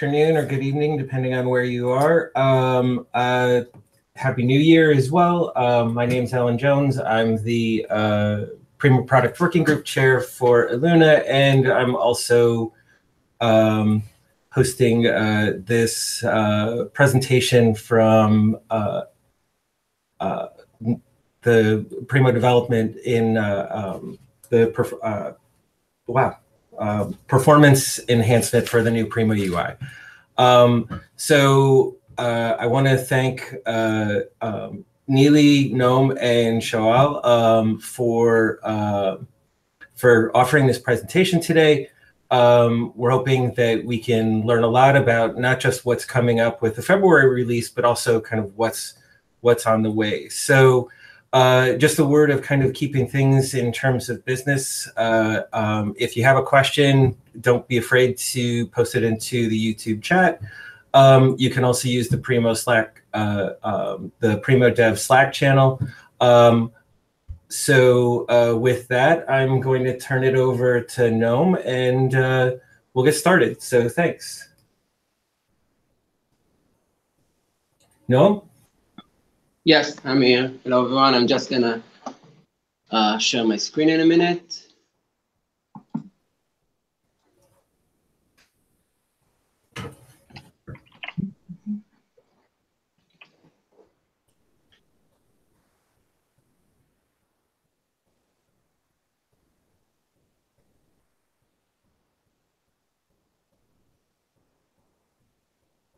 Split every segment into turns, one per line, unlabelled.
afternoon or good evening, depending on where you are. Happy New Year as well. My name is Alan Jones. I'm the Primo Product Working Group Chair for Illuna, and I'm also hosting this presentation from the Primo development in the performance enhancement for the new Primo UI. I want to thank Neely, Noam, and Shoal for offering this presentation today. We're hoping that we can learn a lot about not just what's coming up with the February release, but also kind of what's on the way. So just a word of kind of keeping things in terms of business. If you have a question, don't be afraid to post it into the YouTube chat. You can also use the Primo Slack, the Primo Dev Slack channel. With that, I'm going to turn it over to Noam, and we'll get started. So thanks. Noam?
Yes, I'm here. Hello, everyone. I'm just gonna share my screen in a minute.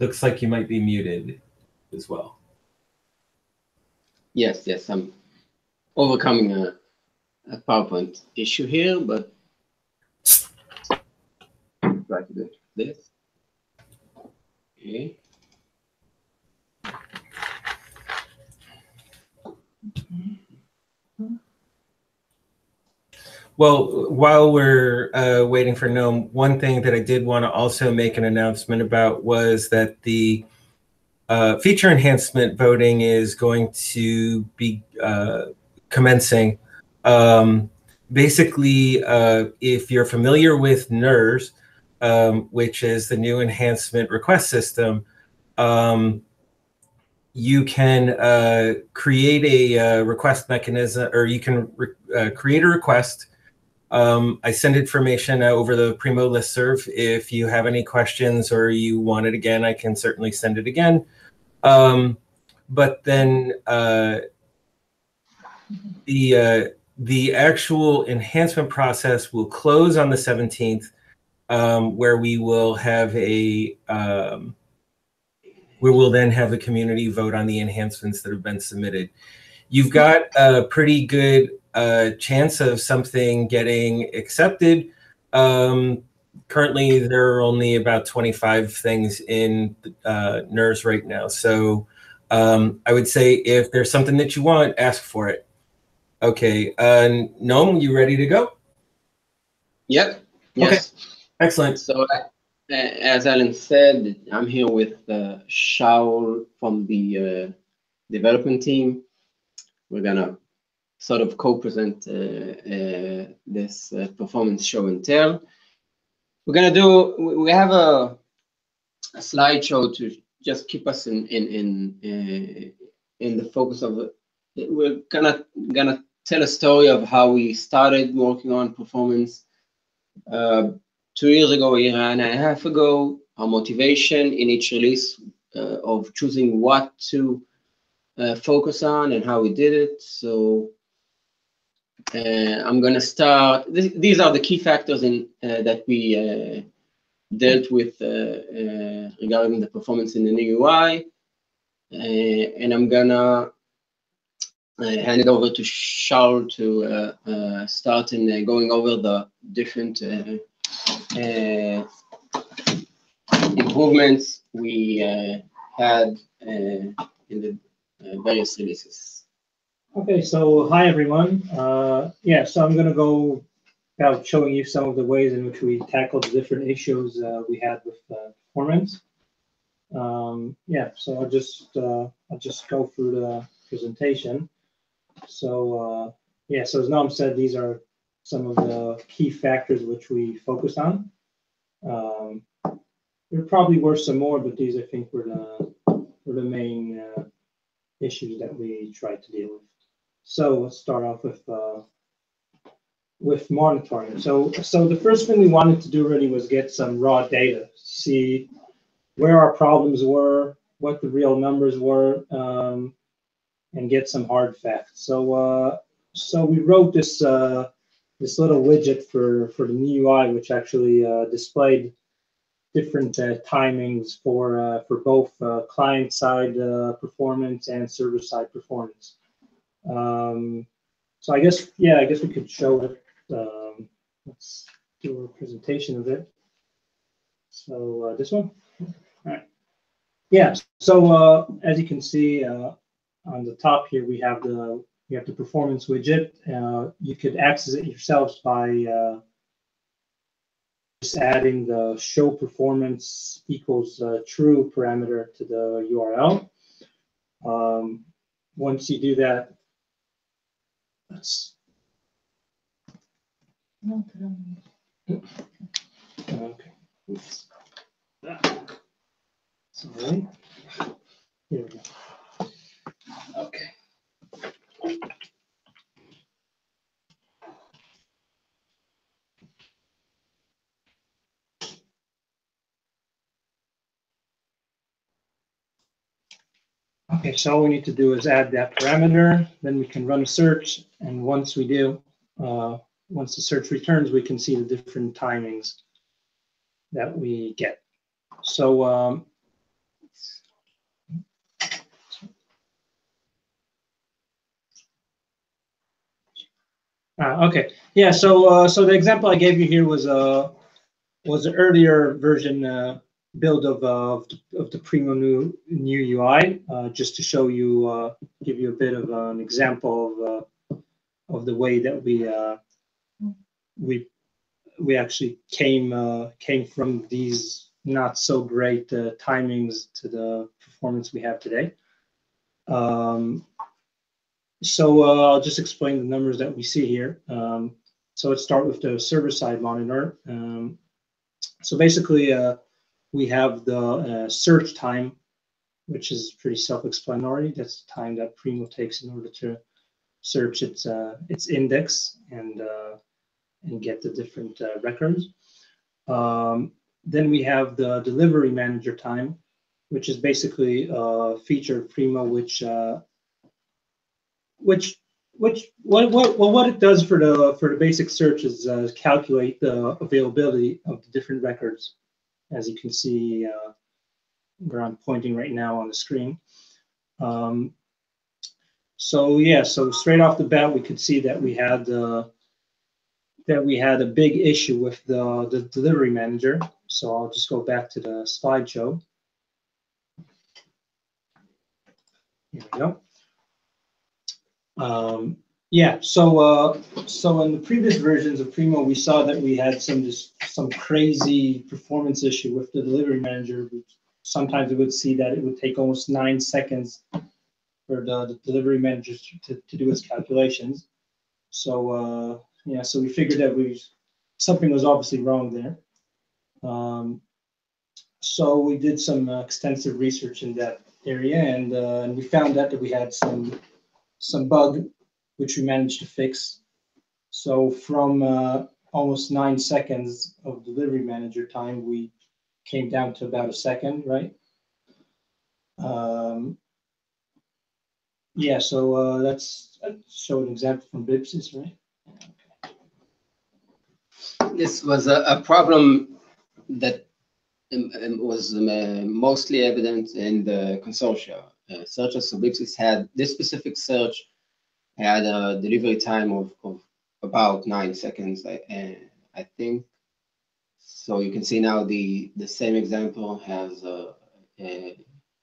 Looks like you might be muted as well.
Yes, I'm overcoming a PowerPoint issue here, but try to do this. Okay.
Well, while we're waiting for Noam, one thing that I did want to also make an announcement about was that the feature enhancement voting is going to be commencing. Basically, if you're familiar with NERS, which is the new enhancement request system, you can create a request mechanism, or you can create a request. I send information over the Primo listserv. If you have any questions or you want it again, I can certainly send it again. But then the actual enhancement process will close on the 17th, where we will have then have the community vote on the enhancements that have been submitted. You've got a pretty good chance of something getting accepted. Currently, there are only about 25 things in NERS right now. So I would say if there's something that you want, ask for it. Okay, Noam, you ready to go?
Yep. Yes.
Okay. Excellent.
So as Alan said, I'm here with Shaul from the development team. We're gonna sort of co-present this performance show and tell. We're gonna do. We have a slideshow to just keep us in the focus of it. We're gonna tell a story of how we started working on performance 2 years ago, a year and a half ago. Our motivation in each release of choosing what to focus on and how we did it. So I'm going to start. These are the key factors in that we dealt with regarding the performance in the new UI. And I'm going to hand it over to Shaul to start in going over the different improvements we had in the various releases.
Okay, so hi everyone. Yeah, so I'm going to go about showing you some of the ways in which we tackled the different issues we had with performance. Yeah, so I'll just go through the presentation. So yeah, so as Noam said, these are some of the key factors which we focused on. there probably were some more, but these I think were the main issues that we tried to deal with. So let's start off with monitoring. So the first thing we wanted to do really was get some raw data, see where our problems were, what the real numbers were, and get some hard facts. So we wrote this this little widget for the new UI, which actually displayed different timings for both client side performance and server side performance. So I guess we could show it. Let's do a presentation of it. So this one. All right. Yeah. So as you can see on the top here, we have the performance widget. You could access it yourselves by just adding the show performance equals true parameter to the URL. Once you do that, let's. Okay. Oops. Sorry. Here we go. Okay. Okay, so all we need to do is add that parameter, then we can run a search, and once we do, once the search returns, we can see the different timings that we get. So okay, yeah. So the example I gave you here was an earlier version build of the Primo new UI, just to show you, give you a bit of an example of the way that we actually came from these not so great timings to the performance we have today. So I'll just explain the numbers that we see here. So let's start with the server-side monitor. So basically, we have the search time, which is pretty self-explanatory. That's the time that Primo takes in order to search its index and get the different records. Then we have the delivery manager time, which is basically a feature of Primo, what it does for the basic search is calculate the availability of the different records, as you can see where I'm pointing right now on the screen. So yeah, so straight off the bat, we could see that we had a big issue with the delivery manager. So I'll just go back to the slideshow. Here we go. Yeah, so in the previous versions of Primo, we saw that we had some crazy performance issue with the delivery manager. Sometimes we would see that it would take almost 9 seconds for the delivery manager to do its calculations. So yeah, so we figured that something was obviously wrong there. So we did some extensive research in that area, and we found that we had some bug, which we managed to fix. So from almost 9 seconds of delivery manager time, we came down to about a second, right? Yeah, so let's show an example from Bipsys, right?
This was a problem that was mostly evident in the consortia. Searches for Bipsys had this specific search had a delivery time of about 9 seconds, I think. So you can see now the same example has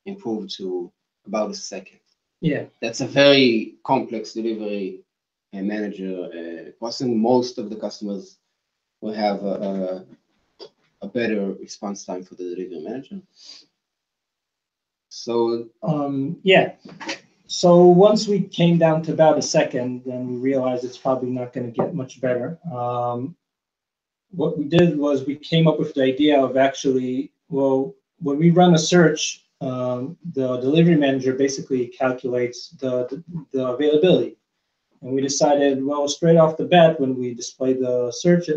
improved to about a second.
Yeah,
that's a very complex delivery manager process. Most of the customers will have a better response time for the delivery manager. So
yeah. So once we came down to about a second, then we realized it's probably not going to get much better. What we did was we came up with the idea of actually Well, when we run a search, the delivery manager basically calculates the availability. And we decided, well, straight off the bat, when we display the search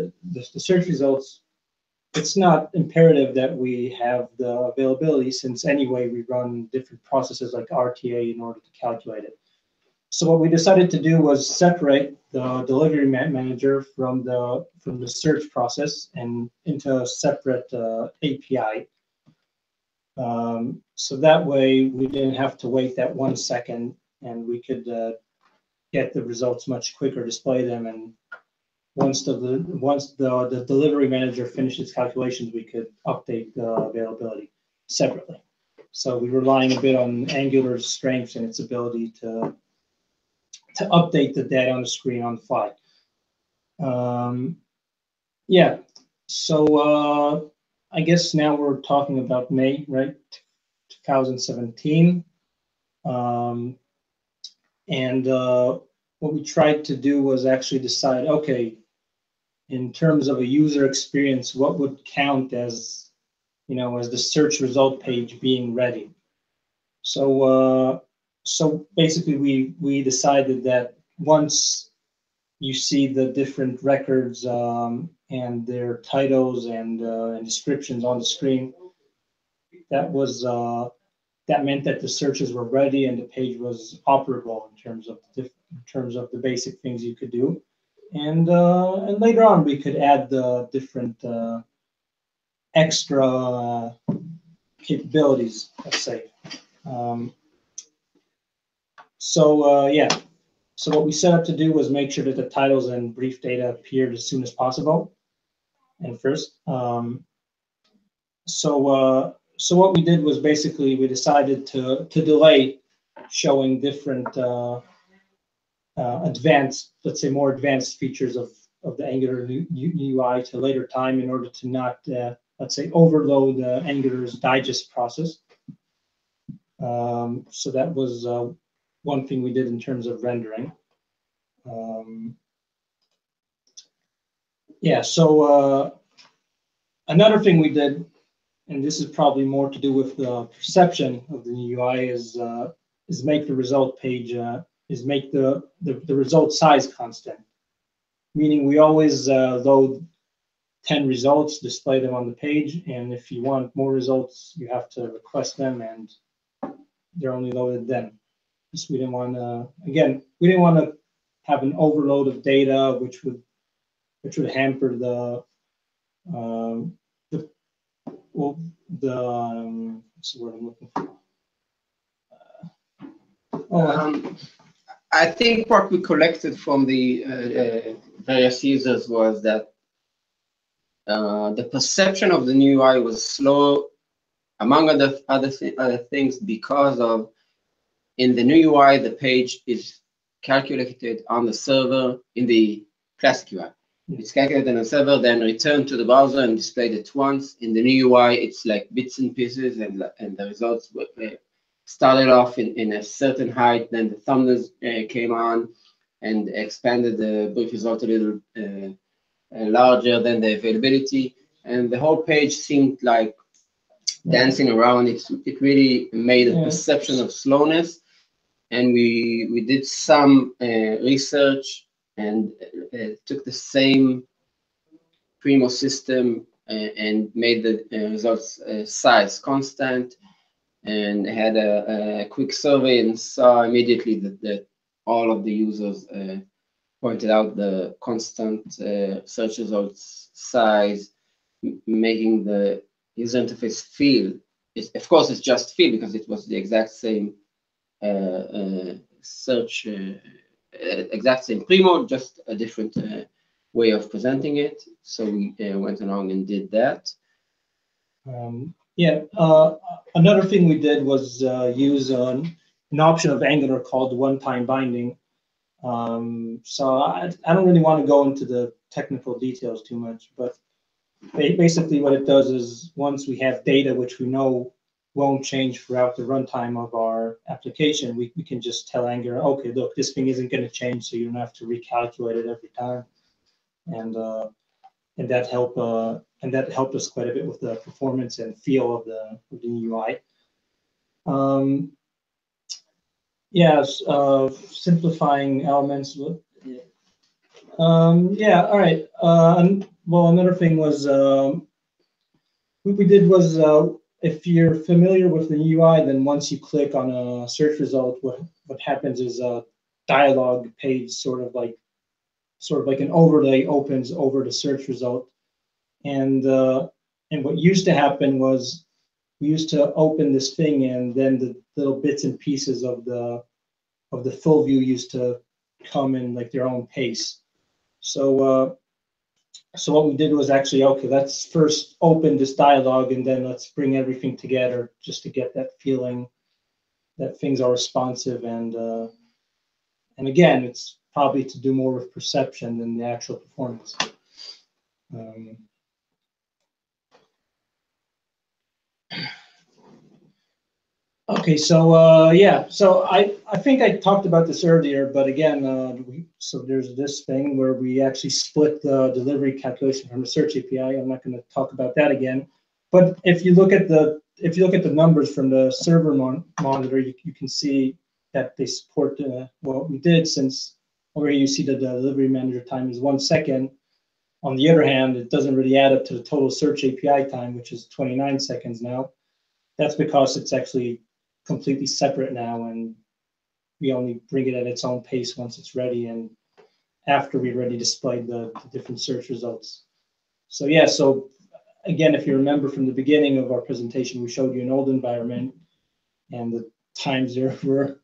results, it's not imperative that we have the availability, since anyway we run different processes like RTA in order to calculate it. So what we decided to do was separate the delivery manager from the search process and into a separate API. So that way we didn't have to wait that 1 second, and we could get the results much quicker, display them, and once the delivery manager finished its calculations, we could update the availability separately. So we were relying a bit on Angular's strengths and its ability to update the data on the screen on the fly. Yeah, so I guess now we're talking about May, right? 2017. And what we tried to do was actually decide, okay, in terms of a user experience, what would count as, as the search result page being ready? So, so basically, we decided that once you see the different records and their titles and descriptions on the screen, that meant that the searches were ready and the page was operable in terms of the basic things you could do. And later on, we could add the different extra capabilities, let's say. Yeah. So what we set up to do was make sure that the titles and brief data appeared as soon as possible. And first, so what we did was basically we decided to delay showing different advanced, let's say more advanced features of the Angular UI to later time in order to not, let's say, overload Angular's digest process. So that was one thing we did in terms of rendering. Yeah, so another thing we did, and this is probably more to do with the perception of the new UI, is make the result page, is make the result size constant. Meaning we always load 10 results, display them on the page, and if you want more results, you have to request them, and they're only loaded then. Because we didn't want to, again, we didn't want to have an overload of data, which would hamper the what's the word I'm looking for?
I think what we collected from the various users was that the perception of the new UI was slow, among other things, because of in the new UI the page is calculated on the server in the classic UI. It's calculated on the server, then returned to the browser and displayed it once. In the new UI, it's like bits and pieces, and the results were started off in a certain height. Then the thumbnails came on and expanded the brief result a little larger than the availability, and the whole page seemed like dancing around. It really made a perception of slowness, and we did some research and took the same Primo system and made the results size constant, and had a quick survey and saw immediately that all of the users pointed out the constant search results size, making the user interface feel. Of course, it's just feel because it was the exact same search. Exact same Primo, just a different way of presenting it. So we went along and did that.
Another thing we did was use an option of Angular called one-time binding. So I don't really want to go into the technical details too much, but basically what it does is once we have data which we know won't change throughout the runtime of our application, we can just tell Angular, okay, look, this thing isn't going to change, so you don't have to recalculate it every time, and that that helped us quite a bit with the performance and feel of the UI. Yes, simplifying elements. Yeah, all right. Well, another thing was what we did was if you're familiar with the UI, then once you click on a search result, what happens is a dialog page, sort of like an overlay, opens over the search result. And what used to happen was we used to open this thing, and then the little bits and pieces of the full view used to come in like their own pace. So what we did was actually, okay, let's first open this dialog, and then let's bring everything together just to get that feeling that things are responsive. And again, it's probably to do more with perception than the actual performance. Okay, so yeah, so I think I talked about this earlier, but again, so there's this thing where we actually split the delivery calculation from the search API. I'm not going to talk about that again, but if you look at the numbers from the server monitor, you can see that they support what we did, since over here you see that the delivery manager time is 1 second. On the other hand, it doesn't really add up to the total search API time, which is 29 seconds now. That's because it's actually completely separate now, and we only bring it at its own pace once it's ready and after we already displayed the different search results. So yeah, so again, if you remember from the beginning of our presentation, we showed you an old environment, and the times there were,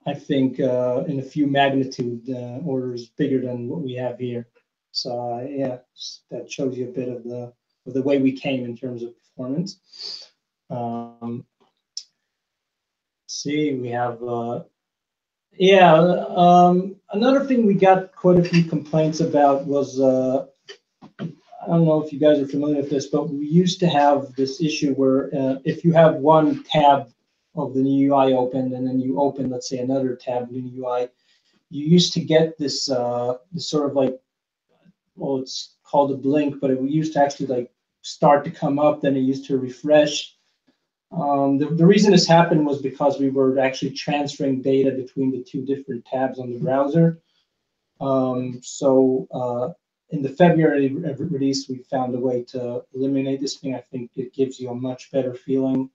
I think, in a few magnitude orders bigger than what we have here. So yeah, that shows you a bit of the way we came in terms of performance. See, we have another thing we got quite a few complaints about was I don't know if you guys are familiar with this, but we used to have this issue where if you have one tab of the new UI open, and then you open, let's say, another tab in the new UI, you used to get this this sort of like, well, it's called a blink, but it used to actually like start to come up, then it used to refresh. The reason this happened was because we were actually transferring data between the two different tabs on the browser. In the February release, we found a way to eliminate this thing. I think it gives you a much better feeling.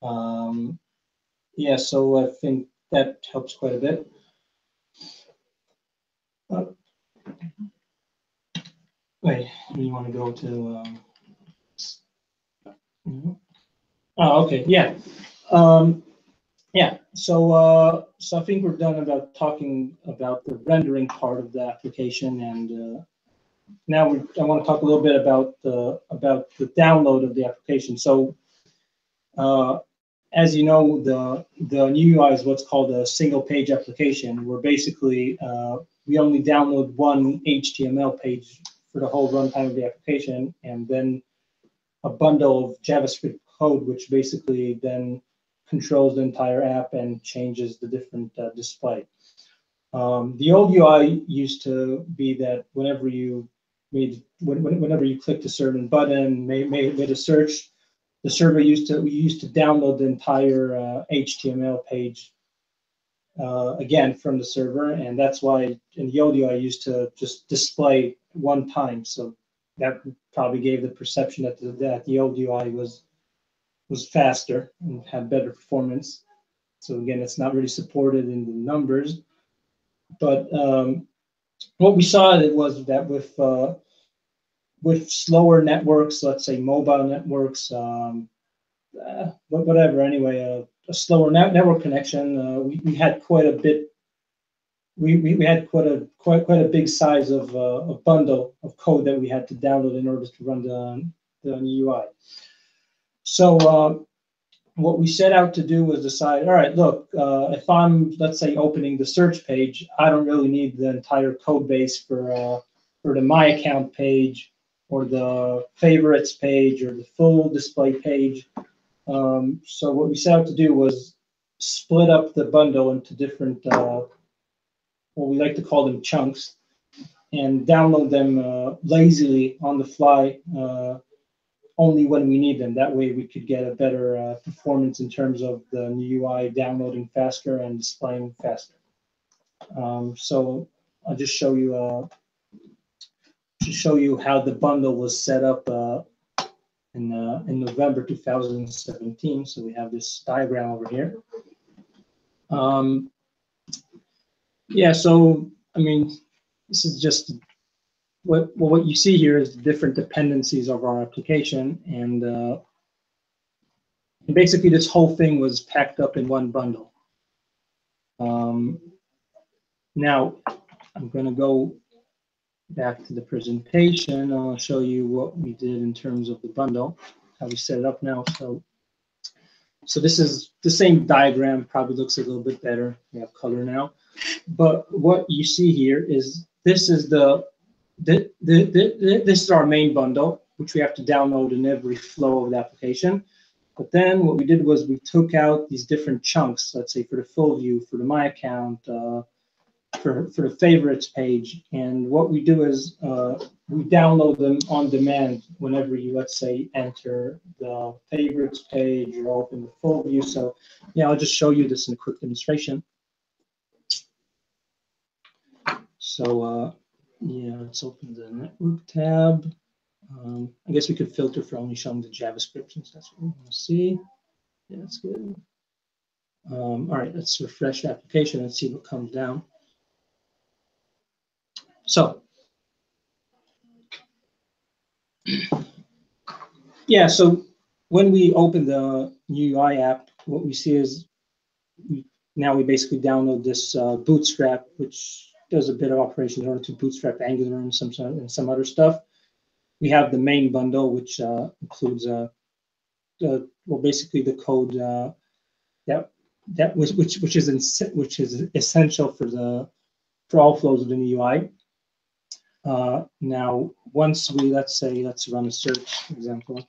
Yeah, so I think that helps quite a bit. Wait, you want to go to? Oh, okay, yeah. Yeah, so I think we're done about talking about the rendering part of the application, and now I want to talk a little bit about the download of the application. So, as you know, the new UI is what's called a single page application, where basically we only download one HTML page for the whole runtime of the application, and then a bundle of JavaScript code, which basically then controls the entire app and changes the different display. The old UI used to be that whenever you clicked a certain button, made a search, the server used to download the entire HTML page again from the server, and that's why in the old UI used to just display one time. So that probably gave the perception that the old UI was faster and had better performance. So again, it's not really supported in the numbers, but what we saw was that with slower networks, let's say mobile networks, whatever. Anyway, a slower network connection, we had quite a bit. We had quite a big size of a bundle of code that we had to download in order to run the new UI. So what we set out to do was decide, all right, look, if I'm, let's say, opening the search page, I don't really need the entire code base for the My Account page or the favorites page or the full display page. So what we set out to do was split up the bundle into different, what we like to call them chunks. and download them lazily on the fly only when we need them. That way we could get a better performance in terms of the new UI downloading faster and displaying faster. So I'll just show you how the bundle was set up in November 2017. So we have this diagram over here. Yeah, so I mean, this is just what you see here is the different dependencies of our application, and basically this whole thing was packed up in one bundle. Now I'm going to go back to the presentation. I'll show you what we did in terms of the bundle, how we set it up now. So this is the same diagram, probably looks a little bit better. We have color now. But what you see here is this is this is our main bundle, which we have to download in every flow of the application. But then what we did was we took out these different chunks, let's say for the full view, for the My Account, for the favorites page. And what we do is we download them on demand whenever you, let's say, enter the favorites page or open the full view. So yeah, I'll just show you this in a quick demonstration. So yeah, let's open the network tab. I guess we could filter for only showing the JavaScript since that's what we want to see. Yeah, that's good. All right, let's refresh the application and see what comes down. So yeah, so when we open the new UI app, what we see is now we basically download this Bootstrap, which does a bit of operations in order to bootstrap Angular and some other stuff. We have the main bundle, which includes well, basically the code which is essential for all flows of the new UI. Now, once we let's run a search example,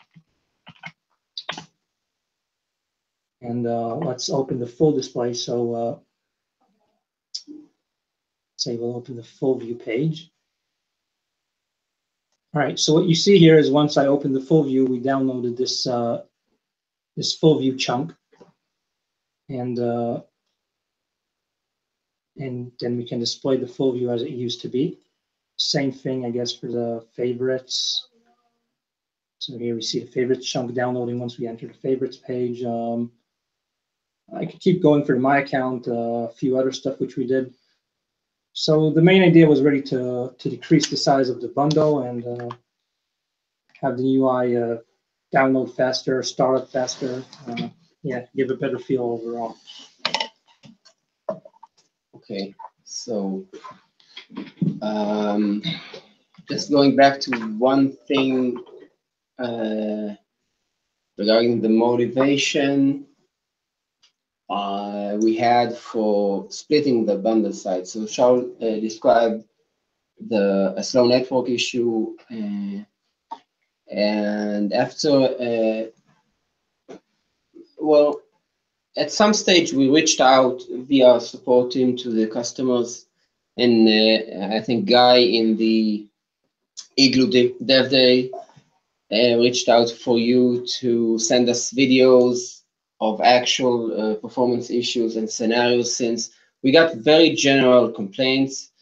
and let's open the full display. So say we'll open the full view page. All right, so what you see here is once I open the full view, we downloaded this this full view chunk, and then we can display the full view as it used to be. Same thing, I guess, for the favorites. So here we see the favorites chunk downloading once we enter the favorites page. I could keep going for My Account, a few other stuff which we did. So the main idea was really to decrease the size of the bundle and have the UI download faster, start up faster, yeah, give a better feel overall.
Okay, so just going back to one thing regarding the motivation we had for splitting the bundle size. So Shaul described a slow network issue, and after, well, at some stage we reached out via support team to the customers, and I think Guy in the Igloo Dev Day reached out for you to send us videos of actual performance issues and scenarios, since we got very general complaints,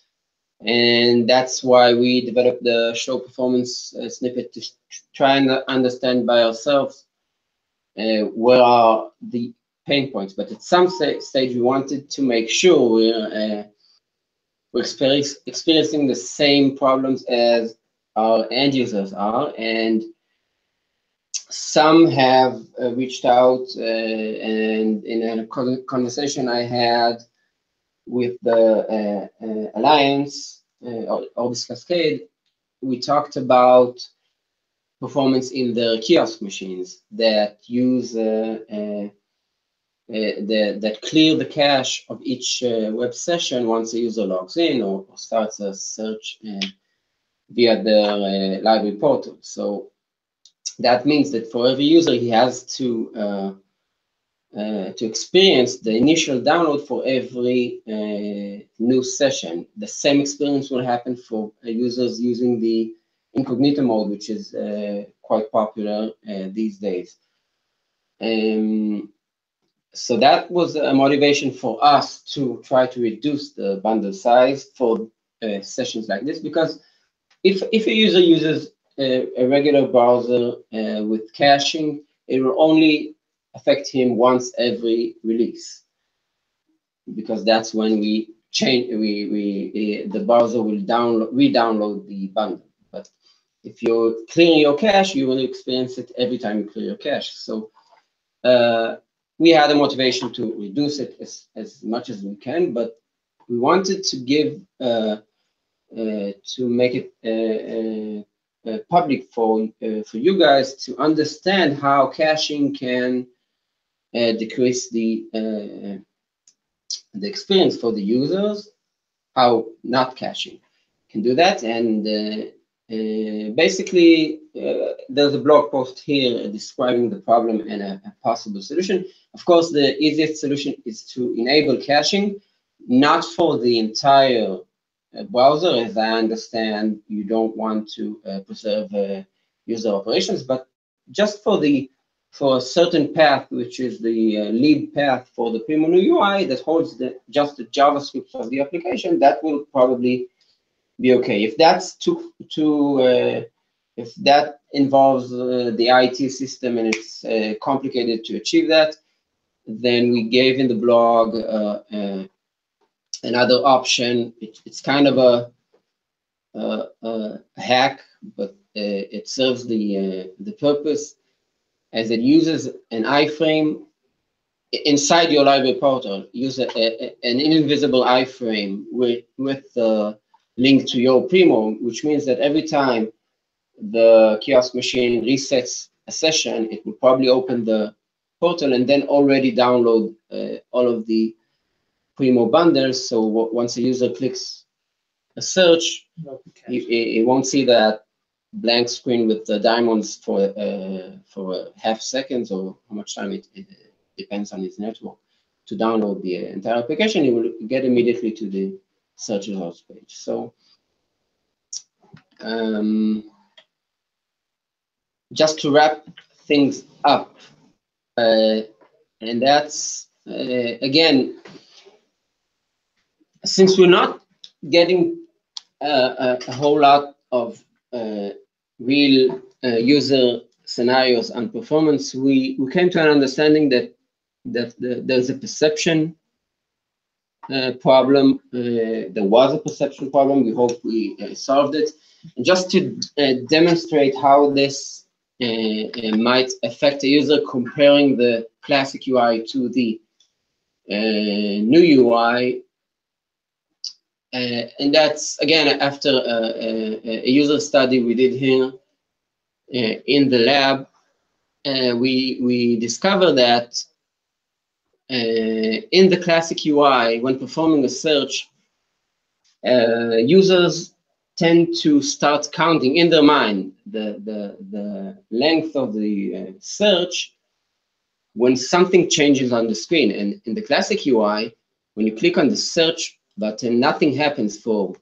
and that's why we developed the show performance snippet to try and understand by ourselves where are the pain points. But at some stage we wanted to make sure we're experiencing the same problems as our end users are, and some have reached out, and in a conversation I had with the Alliance, Orbis Cascade, we talked about performance in the kiosk machines that use that clear the cache of each web session once a user logs in or starts a search via their library portal. So that means that for every user, he has to to experience the initial download for every new session. The same experience will happen for users using the incognito mode, which is quite popular these days. So that was a motivation for us to try to reduce the bundle size for sessions like this, because if a user uses a regular browser with caching, it will only affect him once every release, because that's when we change, the browser will re-download the bundle. But if you're clearing your cache, you will experience it every time you clear your cache. So we had a motivation to reduce it as much as we can, but we wanted to give to make it public for you guys to understand how caching can decrease the experience for the users, how not caching can do that. And basically, there's a blog post here describing the problem and a possible solution. Of course, the easiest solution is to enable caching, not for the entire browser. As I understand, you don't want to preserve user operations, but just for a certain path, which is the lib path for the Primo new UI that holds just the JavaScript of the application, that will probably be okay. If that's if that involves the IT system and it's complicated to achieve that, then we gave in the blog another option. It's kind of a hack, but it serves the purpose, as it uses an iframe inside your library portal. Use an invisible iframe with the link to your Primo, which means that every time the kiosk machine resets a session, it will probably open the portal and then already download all of the Primo bundles. So once a user clicks a search, it won't see that blank screen with the diamonds for half seconds, or how much time it depends on its network, to download the entire application. It will get immediately to the search results page. So just to wrap things up, and that's again, since we're not getting a whole lot of real user scenarios and performance, we came to an understanding that there's a perception problem. There was a perception problem. We hope we solved it. And just to demonstrate how this might affect a user, comparing the classic UI to the new UI. And that's, again, after a user study we did here in the lab. We discovered that in the classic UI, when performing a search, users tend to start counting in their mind the length of the search when something changes on the screen. And in the classic UI, when you click on the search button, nothing happens for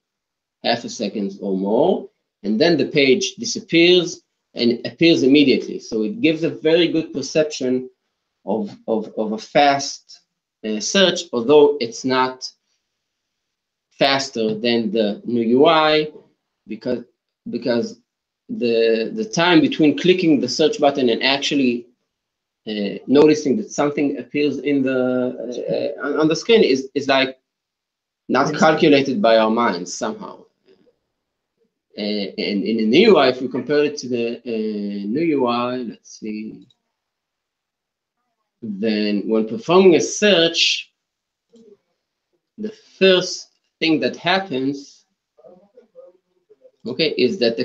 half a second or more, and then the page disappears and appears immediately. So it gives a very good perception of a fast search, although it's not faster than the new UI, because the time between clicking the search button and actually noticing that something appears in the on the screen is like not calculated by our minds somehow. And in the new UI, if we compare it to the new UI, let's see, then when performing a search, the first thing that happens, okay, is that the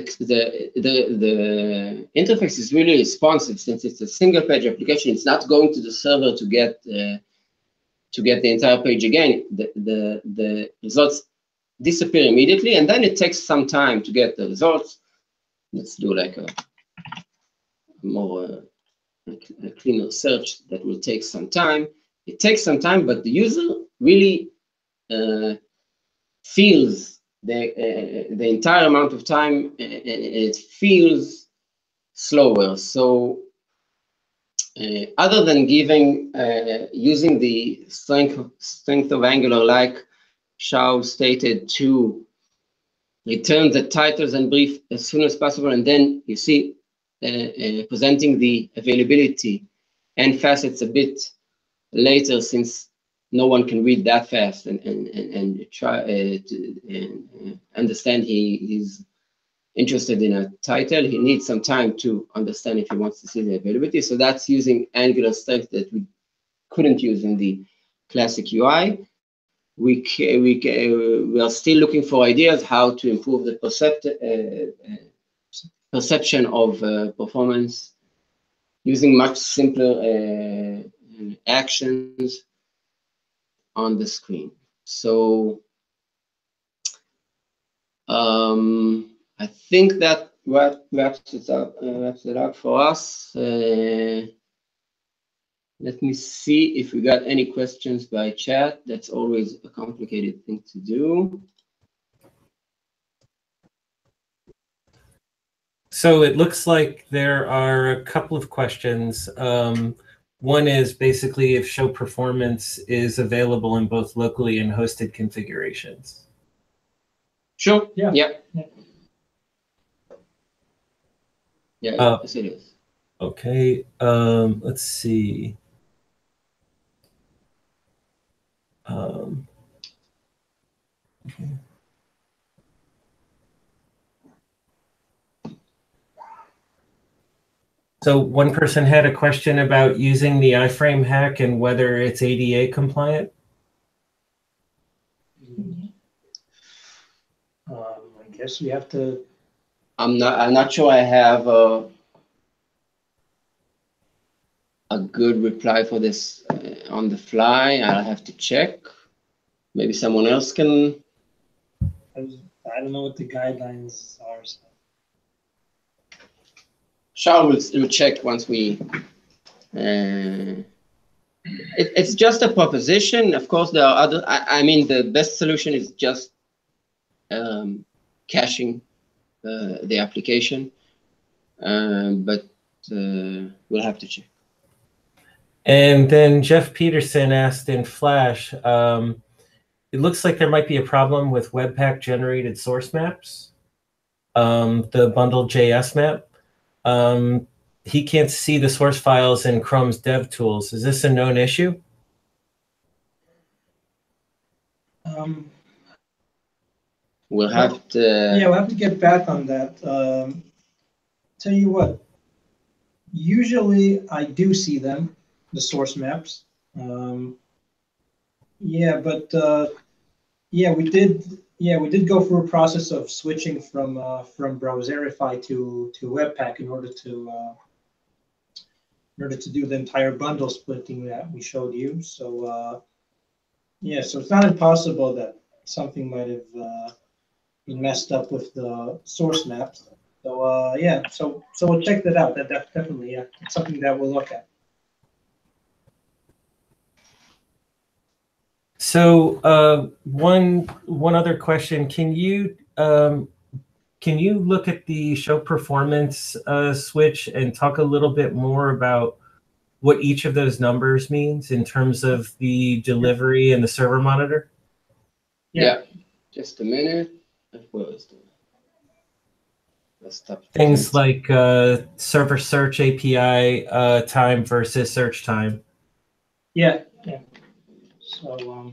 interface is really responsive. Since it's a single page application, it's not going to the server to get the entire page again. The results disappear immediately, and then it takes some time to get the results. Let's do like a more a cleaner search that will take some time. It takes some time, but the user really feels the entire amount of time. It feels slower. So other than giving using the strength of Angular, like Shao stated, to return the titles and brief as soon as possible, and then you see presenting the availability and facets a bit later, since no one can read that fast and try to understand he's interested in a title. He needs some time to understand if he wants to see the availability. So that's using Angular strength that we couldn't use in the classic UI. We are still looking for ideas how to improve the perception of performance using much simpler actions on the screen. So I think that wraps it up for us. Let me see if we got any questions by chat. That's always a complicated thing to do.
So it looks like there are a couple of questions. One is basically if show performance is available in both locally and hosted configurations.
Sure.
Yeah.
Yeah. Yeah. Yes, it is.
Okay. Let's see. Okay. So one person had a question about using the iframe hack and whether it's ADA compliant.
I guess we have to.
I'm not sure I have a good reply for this on the fly. I'll have to check. Maybe someone else can.
I don't know what the guidelines are. So.
Shao will check once we. It's just a proposition. Of course, there are other. I mean, the best solution is just caching the application, but we'll have to check.
And then Jeff Peterson asked in Flash, it looks like there might be a problem with Webpack generated source maps, the bundled JS map. He can't see the source files in Chrome's dev tools. Is this a known issue?
We'll have to.
Yeah, we'll have to get back on that. Tell you what. Usually, I do see them, the source maps. Yeah, but yeah, we did. Yeah, we did go through a process of switching from Browserify to Webpack in order to do the entire bundle splitting that we showed you. So yeah, so it's not impossible that something might have been messed up with the source maps. So yeah, so we'll check that out. That definitely, yeah, it's something that we'll look at.
So one other question: Can you look at the show performance switch and talk a little bit more about what each of those numbers means in terms of the delivery and the server monitor?
Yeah. Just a minute.
Things like server search API time versus search time.
Yeah. Yeah. So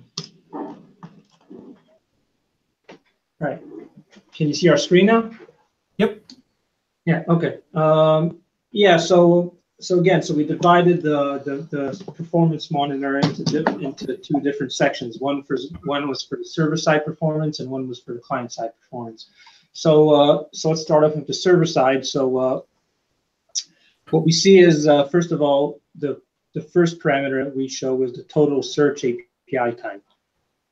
right. Can you see our screen now?
Yep.
Yeah. Okay. Yeah. So again, so we divided the performance monitor into two different sections. One was for the server side performance, and one was for the client side performance. So let's start off with the server side. So what we see is first of all, the first parameter that we show is the total search API time.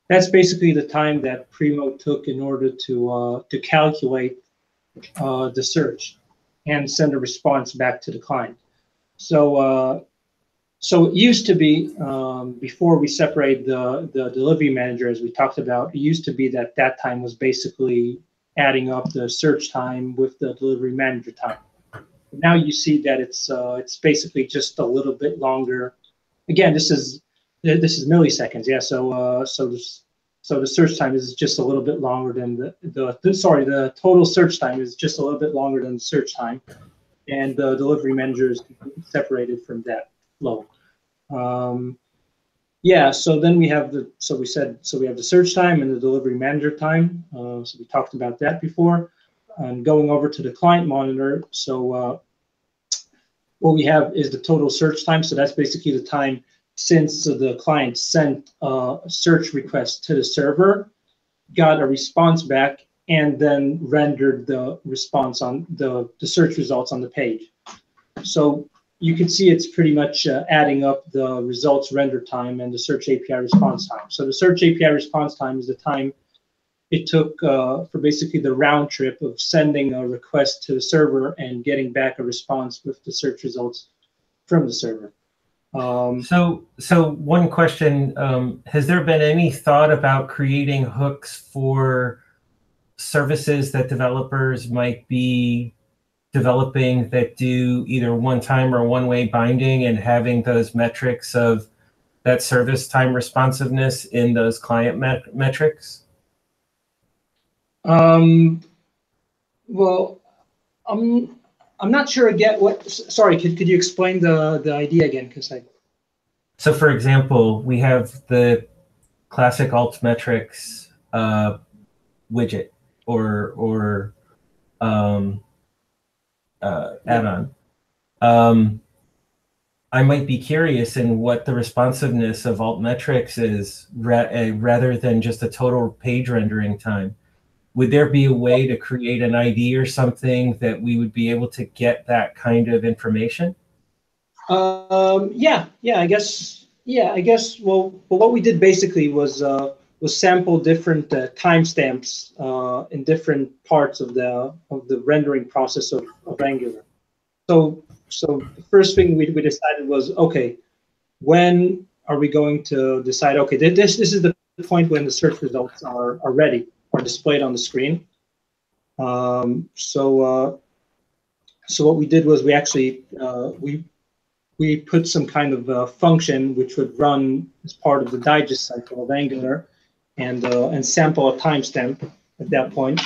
That's basically the time that Primo took in order to calculate the search and send a response back to the client. So so it used to be, before we separate the delivery manager, as we talked about, it used to be that that time was basically adding up the search time with the delivery manager time. Now you see that it's basically just a little bit longer. Again, this is milliseconds, yeah. So the search time is just a little bit longer than the total search time is just a little bit longer than the search time, and the delivery manager is separated from that flow. Yeah, so then we have we have the search time and the delivery manager time. So we talked about that before. And going over to the client monitor, so what we have is the total search time. So that's basically the time since the client sent a search request to the server, got a response back, and then rendered the response on the search results on the page. So you can see it's pretty much adding up the results render time and the search API response time. So the search API response time is the time it took for basically the round trip of sending a request to the server and getting back a response with the search results from the server.
So one question, has there been any thought about creating hooks for services that developers might be developing that do either one-time or one-way binding, and having those metrics of that service time responsiveness in those client metrics?
Well, I'm not sure again what. Sorry, could you explain the idea again?
So, for example, we have the classic alt metrics widget or add-on. I might be curious in what the responsiveness of alt metrics is rather than just a total page rendering time. Would there be a way to create an ID or something that we would be able to get that kind of information?
Yeah, I guess. Well, what we did basically was sample different timestamps in different parts of the rendering process of Angular. So the first thing we decided was, okay, when are we going to decide? Okay, this is the point when the search results are ready or displayed on the screen. So what we did was we actually we put some kind of function which would run as part of the digest cycle of Angular, and sample a timestamp at that point.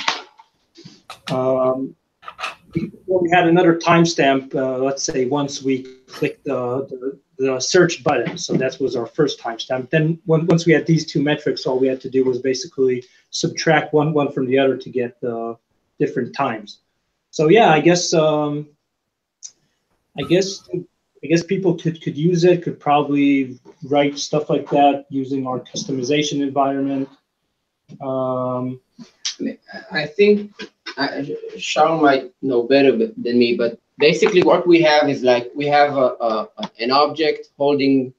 We had another timestamp, let's say once we clicked the search button. So that was our first timestamp. Then once we had these two metrics, all we had to do was basically subtract one from the other to get the different times. So yeah, I guess people could use it, could probably write stuff like that using our customization environment.
I think Shaul might know better than me, but basically what we have is like we have an object holding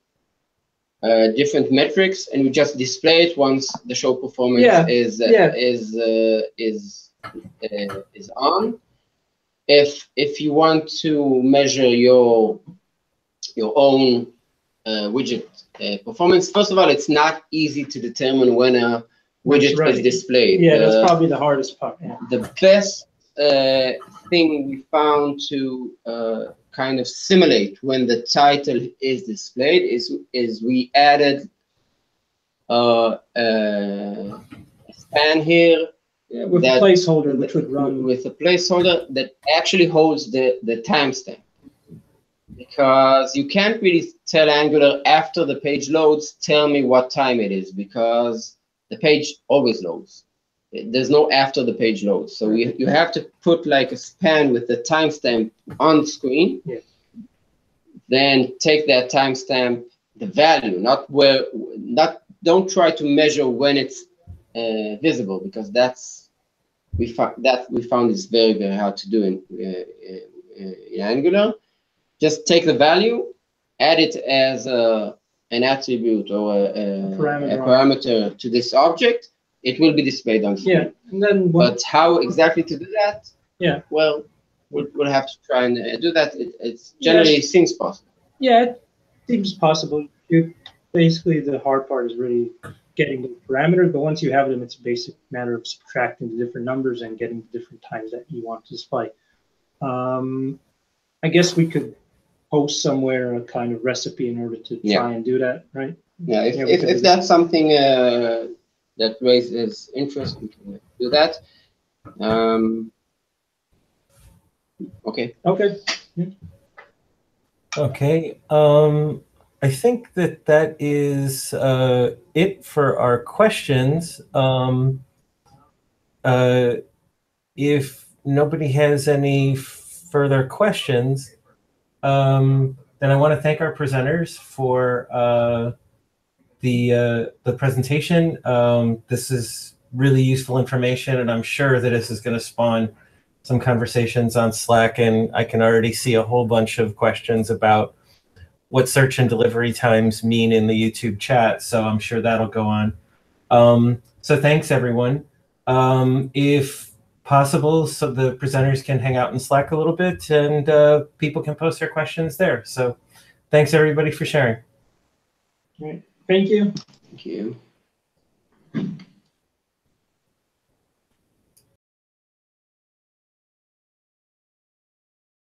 different metrics, and we just display it once the show performance is on. If you want to measure your own widget performance, first of all, it's not easy to determine when a widget is displayed.
Yeah, that's probably the hardest part. Yeah.
The best thing we found to kind of simulate when the title is displayed is we added a span here.
Yeah, with a placeholder which would run.
With a placeholder that actually holds the timestamp. Because you can't really tell Angular after the page loads, tell me what time it is, because the page always loads. There's no after the page loads. So you have to put like a span with the timestamp on screen.
Yeah.
Then take that timestamp, the value, don't try to measure when it's visible, because we found it's very, very hard to do in Angular. Just take the value, add it as an attribute or a parameter to this object. It will be displayed on screen.
Yeah, and then
but how exactly to do that?
Yeah.
Well, we'll have to try and do that. It's generally seems possible.
Yeah, it seems possible. Basically, the hard part is really getting the parameters, but once you have them, it's a basic matter of subtracting the different numbers and getting the different times that you want to display. I guess we could post somewhere a kind of recipe in order to try and do that, right?
Yeah, if that's something that raises interest, we can do that. Okay.
Okay. Yeah.
Okay. I think that is it for our questions. If nobody has any further questions, then I want to thank our presenters for the presentation. This is really useful information, and I'm sure that this is going to spawn some conversations on Slack, and I can already see a whole bunch of questions about what search and delivery times mean in the YouTube chat, so I'm sure that'll go on. So thanks, everyone. If possible, so the presenters can hang out in Slack a little bit, and people can post their questions there. So thanks, everybody, for sharing.
All right. Thank you.
Thank you.